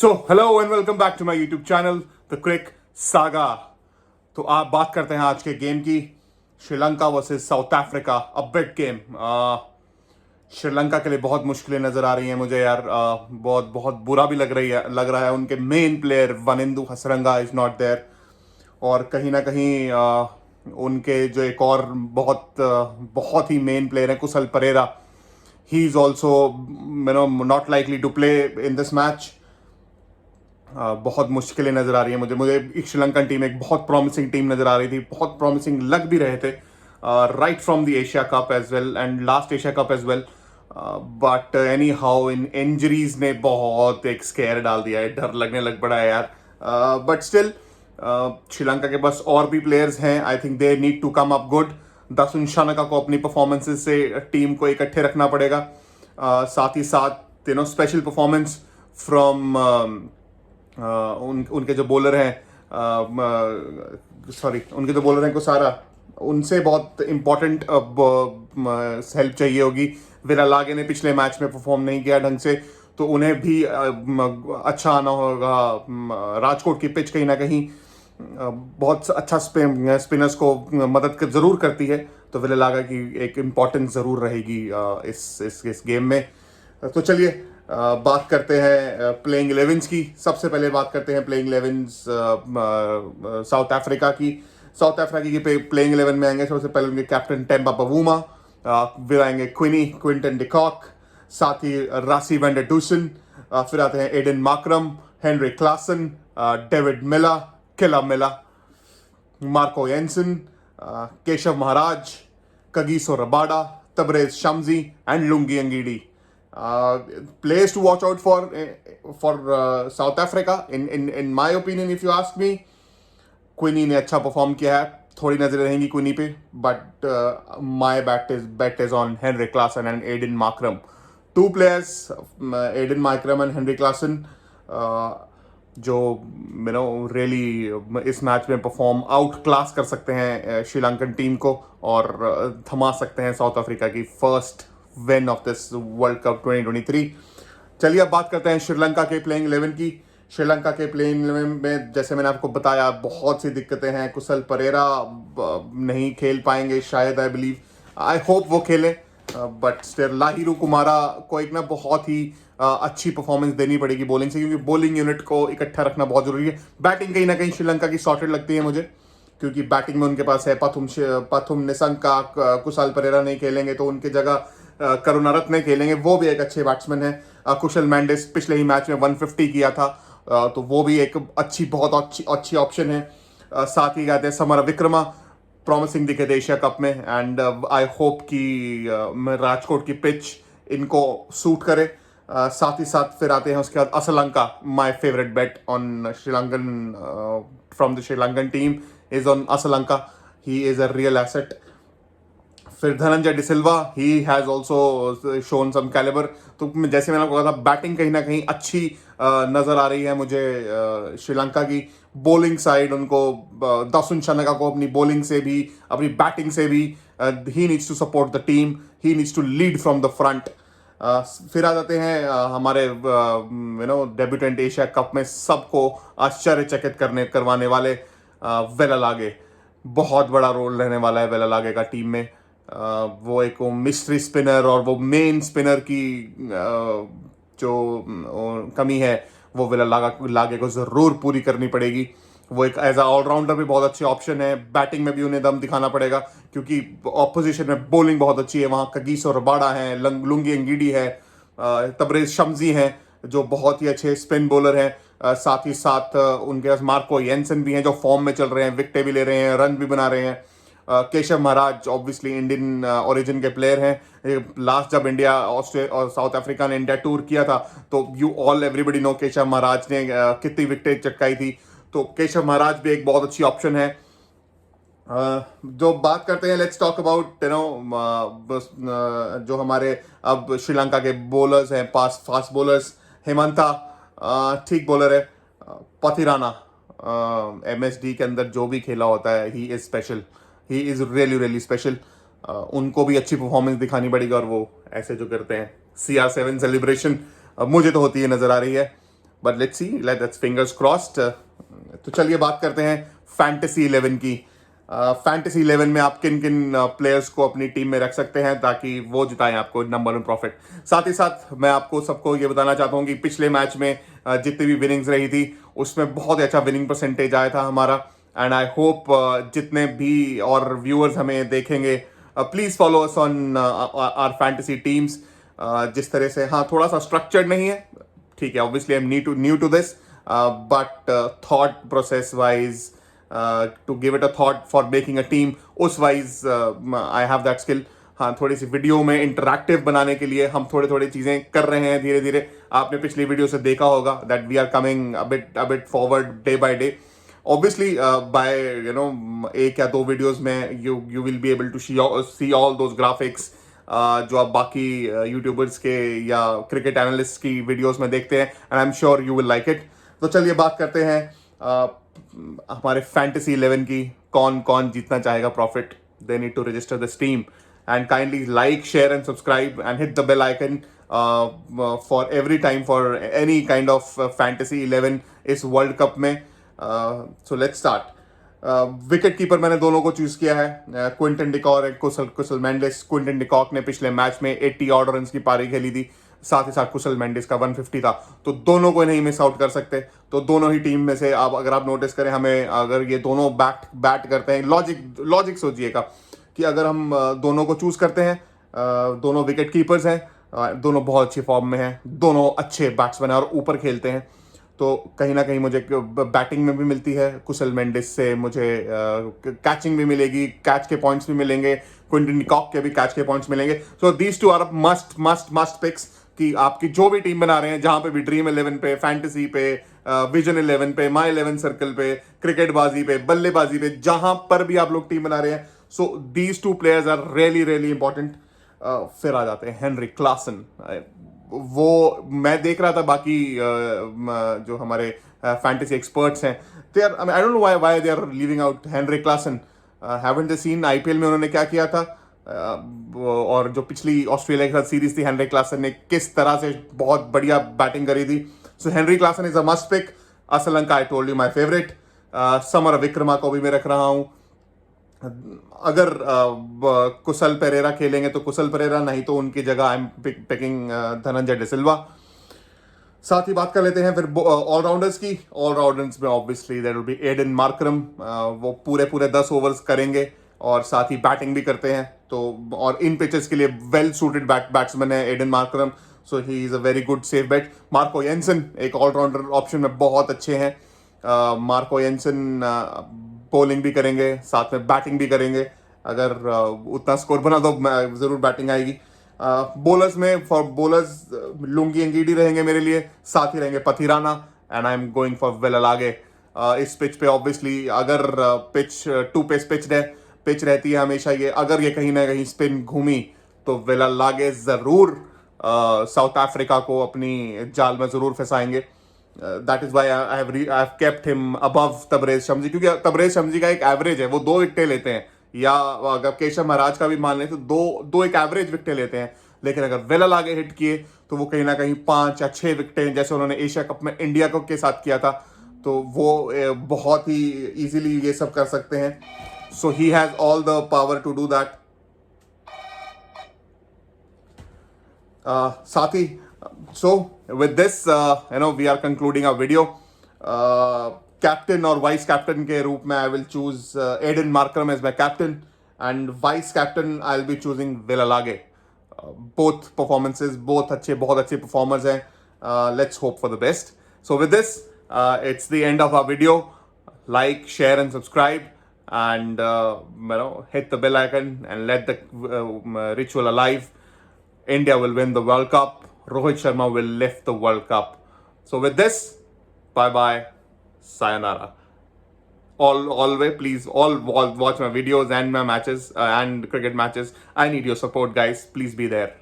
So hello and welcome back to my YouTube channel the Crick Saga. तो आप बात करते हैं आज के गेम की, Sri Lanka versus South Africa, a big game. Sri Lanka के लिए बहुत मुश्किलें नजर आ रही हैं मुझे यार। बहुत बहुत बुरा भी लग रहा है। उनके main player Wanindu Hasaranga is not there, और कहीं ना कहीं उनके जो एक और बहुत ही मेन प्लेयर है Kusal Perera, he is also not likely to play in this match. बहुत मुश्किलें नजर आ रही है मुझे श्रीलंकन टीम एक बहुत प्रॉमिसिंग टीम नजर आ रही थी, बहुत प्रॉमिसिंग लग भी रहे थे right from the Asia Cup as well and last Asia Cup as well. But anyhow इन इंजरीज ने बहुत एक स्केयर डाल दिया है, डर लगने लग पड़ा है यार। बट स्टिल श्रीलंका के पास और भी प्लेयर्स हैं। I think they need to come up good. Dasun Shanaka को अपनी परफॉर्मेंसेस से टीम को इकट्ठे रखना पड़ेगा। साथ ही साथ स्पेशल परफॉर्मेंस फ्रॉम उनके जो बॉलर हैं, उनके जो बॉलर हैं कुसारा, उनसे बहुत इंपॉर्टेंट हेल्प चाहिए होगी। विरालागे ने पिछले मैच में परफॉर्म नहीं किया ढंग से, तो उन्हें भी अच्छा आना होगा। राजकोट की पिच कहीं ना कहीं बहुत अच्छा स्पिनर्स को मदद जरूर करती है, तो विरालागा की एक इम्पॉर्टेंस ज़रूर रहेगी इस गेम में। तो चलिए बात करते हैं प्लेइंग 11s की। सबसे पहले बात करते हैं प्लेइंग 11s साउथ अफ्रीका की। साउथ अफ्रीका की प्लेइंग 11 में आएंगे सबसे पहले उनके कैप्टन टेम्बा बवूमा, फिर आएंगे क्विंटन डिकॉक, साथ ही रासी वैन डर डूसन, फिर आते हैं Aiden Markram, Henry Klaasen, David Miller, killer Miller, Marco Jansen, Keshav Maharaj, Kagiso Rabada, Tabraiz Shamsi and Lungi Ngidi. Players to watch out for South Africa in my opinion, if you ask me, क्विनी ने अच्छा perform किया है, थोड़ी नजरें रहेंगी क्विनी पे, but my bet is on Henry Klaasen and Aiden Markram. Two players, Aiden Markram and Henry Klaasen, जो really इस मैच में परफॉर्म आउट क्लास कर सकते हैं श्रीलंकन टीम को, और थमा सकते हैं साउथ अफ्रीका की first win of this world cup 2023। चलिए अब बात करते हैं श्रीलंका के प्लेइंग 11 की। श्रीलंका के प्लेइंग 11 में जैसे मैंने आपको बताया बहुत सी दिक्कतें हैं। कुशल परेरा नहीं खेल पाएंगे शायद, आई बिलीव, आई होप वो खेले, बट स्टिल लाहिरू कुमारा को एक बहुत ही अच्छी परफॉर्मेंस देनी पड़ेगी बॉलिंग से, क्योंकि बॉलिंग यूनिट को इकट्ठा रखना बहुत जरूरी है। बैटिंग कहीं ना कहीं श्रीलंका की सॉर्टेड लगती है मुझे, क्योंकि बैटिंग में उनके पास है पथुम निसंका, कुशल परेरा नहीं खेलेंगे तो उनकी जगह करुणारत्ने खेलेंगे, वो भी एक अच्छे बैट्समैन है। कुशल मैंडिस पिछले ही मैच में 150 किया था, तो वो भी एक बहुत अच्छी ऑप्शन है। साथ ही आते हैं समर विक्रमा, प्रॉमिसिंग दिखे थे एशिया कप में, एंड आई होप कि राजकोट की पिच इनको सूट करे। साथ ही साथ फिर आते हैं उसके बाद Asalanka, my favourite bet on Sri Lankan from the Sri Lankan team is on Asalanka, he is a real asset. फिर Dhananjaya de Silva, he has also shown some calibre. तो जैसे मैंने आपको कहा था, बैटिंग कहीं ना कहीं अच्छी नजर आ रही है मुझे श्रीलंका की। बॉलिंग साइड उनको दासुन शानका को अपनी बॉलिंग से भी अपनी बैटिंग से भी, he needs to support the team, he needs to lead from the front. फिर आ जाते हैं हमारे डेब्यूटेंट एशिया कप में सबको आश्चर्यचकित करवाने वाले वेलालागे। बहुत बड़ा रोल रहने वाला है वेलालागे का टीम में। वो एक मिस्ट्री स्पिनर और वो मेन स्पिनर की जो कमी है वो वेलालागे को जरूर पूरी करनी पड़ेगी। वो एक एज अ ऑलराउंडर भी बहुत अच्छे ऑप्शन है, बैटिंग में भी उन्हें दम दिखाना पड़ेगा, क्योंकि ऑपोजिशन में बॉलिंग बहुत अच्छी है। वहाँ कगिसो रबाडा है, लुंगी अंगीडी है, तबरेज शम्सी हैं जो बहुत ही अच्छे स्पिन बॉलर हैं। साथ ही साथ उनके पास मार्को येंसन भी हैं जो फॉर्म में चल रहे हैं, विकेटें भी ले रहे हैं, रन भी बना रहे हैं। Keshav Maharaj obviously Indian origin के प्लेयर हैं। लास्ट जब इंडिया ऑस्ट्रेलिया और साउथ अफ्रीका ने इंडिया टूर किया था, तो एवरीबडी नो केशव महाराज ने कितनी विकेटें चटकाई थी, तो केशव महाराज भी एक बहुत अच्छी ऑप्शन है। जो बात करते हैं, लेट्स टॉक अबाउट जो हमारे अब श्रीलंका के बॉलर्स हैं, फास्ट बॉलर्स। हेमंता ठीक बॉलर है। पथिराना MSD के अंदर जो भी खेला होता है, he is special, he is really special. उनको भी अच्छी परफॉर्मेंस दिखानी पड़ेगी, और वो ऐसे जो करते हैं CR7 सेलिब्रेशन मुझे तो होती है नजर आ रही है। But let's see, let's fingers crossed. तो चलिए बात करते हैं फैंटेसी 11 की। फैंटेसी 11 में आप किन किन प्लेयर्स को अपनी टीम में रख सकते हैं ताकि वो जिताएं आपको नंबर 1 प्रॉफिट। साथ ही साथ मैं आपको सबको ये बताना चाहता हूं कि पिछले मैच में जितनी भी विनिंग्स रही थी उसमें बहुत ही अच्छा विनिंग परसेंटेज आया था हमारा। एंड आई होप जितने भी और व्यूअर्स हमें देखेंगे, please follow us on our fantasy teams. जिस तरह से, हाँ, थोड़ा सा स्ट्रक्चर्ड नहीं है, ठीक है, obviously I am new to this, but thought process wise, to give it a thought for making a team, उस wise I have that skill. हाँ, थोड़ी सी वीडियो में इंटरैक्टिव बनाने के लिए हम थोड़ी थोड़ी चीजें कर रहे हैं धीरे धीरे। आपने पिछली वीडियो से देखा होगा that we are coming a bit forward day by day. Obviously by एक या दो वीडियोस में you will be able to see all those graphics जो आप बाकी यूट्यूबर्स के या क्रिकेट एनालिस्ट की वीडियोस में देखते हैं, and I am sure you will like it. तो चलिए बात करते हैं हमारे फैंटेसी 11 की। कौन कौन जीतना चाहेगा profit? They need to register this team and kindly like, share and subscribe and hit the bell icon for every time for any kind of fantasy 11 इस वर्ल्ड कप में। So let's start. Wicket keeper मैंने दोनों को choose किया है, Quinton de Kock and Kusal Mendis. Quinton de Kock ने पिछले match में 80 ऑड रन की पारी खेली थी, साथ ही साथ कुशल मेंडिस का 150 था, तो दोनों को नहीं मिस आउट कर सकते। तो दोनों ही टीम में से आप अगर आप नोटिस करें, हमें अगर ये दोनों बैट करते हैं, लॉजिक सोचिएगा कि अगर हम दोनों को चूज करते हैं, दोनों विकेट कीपर्स हैं, दोनों बहुत अच्छी फॉर्म में हैं, दोनों अच्छे बैट्समैन हैं और ऊपर खेलते हैं, तो कहीं ना कहीं मुझे बैटिंग में भी मिलती है कुशल मेंडिस से, मुझे कैचिंग भी मिलेगी, कैच के पॉइंट्स भी मिलेंगे, क्विंटन डिकॉक के भी कैच के पॉइंट्स मिलेंगे। So these two are must must must picks कि आपकी जो भी टीम बना रहे हैं, जहां पे भी ड्रीम 11 पे, फैंटेसी पे, विजन 11 पे, माई 11 सर्कल पे, क्रिकेट बाजी पे, बल्लेबाजी पे, जहां पर भी आप लोग टीम बना रहे हैं, so these two players are really really important. फिर आ जाते हैं हेनरी क्लासन। वो मैं देख रहा था बाकी जो हमारे फैंटेसी एक्सपर्ट्स हैं, they are, I don't know why they are leaving out Henry Klaasen. Haven't they seen IPL में उन्होंने क्या किया था, और जो पिछली ऑस्ट्रेलिया के साथ सीरीज थी, हेनरी क्लासन ने किस तरह से बहुत बढ़िया बैटिंग करी थी। So Heinrich Klaasen is a must pick. Asalanka, I told you, my favourite. Samarawickrama को भी मैं रख रहा हूं। अगर कुशल पेरेरा खेलेंगे तो कुशल पेरेरा, नहीं तो उनकी जगह I am picking Dhananjaya de Silva. साथ ही बात कर लेते हैं फिर ऑलराउंडर्स की। ऑलराउंडर्स में obviously there will be Aiden Markram. वो पूरे 10 ओवर्स करेंगे और साथ ही बैटिंग भी करते हैं, तो और इन पिचेस के लिए वेल सूटेड बैट्समैन है Aiden Markram, so he is a very good safe bet. Marco Jansen एक ऑलराउंडर ऑप्शन में बहुत अच्छे हैं। मार्को येंसन बॉलिंग भी करेंगे, साथ में बैटिंग भी करेंगे। अगर उतना स्कोर बना तो जरूर बैटिंग आएगी। बॉलर्स में, फॉर बॉलर्स लुंगी एंगीडी रहेंगे मेरे लिए, साथ ही रहेंगे Pathirana, and I am going for Wellalage. इस पिच पे ऑब्वियसली अगर पिच टू पेस पिच रहती है हमेशा, ये अगर ये कहीं ना कहीं स्पिन घूमी तो वेलालागे जरूर साउथ अफ्रीका को अपनी जाल में जरूर फंसाएंगे। That is why I have kept him above Tabraiz Shamsi, क्योंकि तबरेज शमजी का एक एवरेज है, वो 2 विकेटें लेते हैं, या अगर केशव महाराज का भी मान लें तो दो एक एवरेज विकेटें लेते हैं, लेकिन अगर वेलालागे हिट किए तो वो कहीं ना कहीं 5 या 6 विकेटें, जैसे उन्होंने एशिया कप में इंडिया को के साथ किया था, तो वो बहुत ही इजीली ये सब कर सकते हैं। So he has all the power to do that. साथ ही, so with this we are concluding our video. Captain और वाइस कैप्टन के रूप में I will choose Aiden Markram as my captain, and vice captain I will be choosing Wellalage. Both performances बहुत अच्छे performers हैं। Let's hope for the best. So with this it's the end of our video. Like, share and subscribe, and hit the bell icon and let the ritual alive. India will win the World Cup. Rohit Sharma will lift the World Cup. So with this, bye bye, sayonara. Always, please, all watch my videos and my matches and cricket matches. I need your support, guys. Please be there.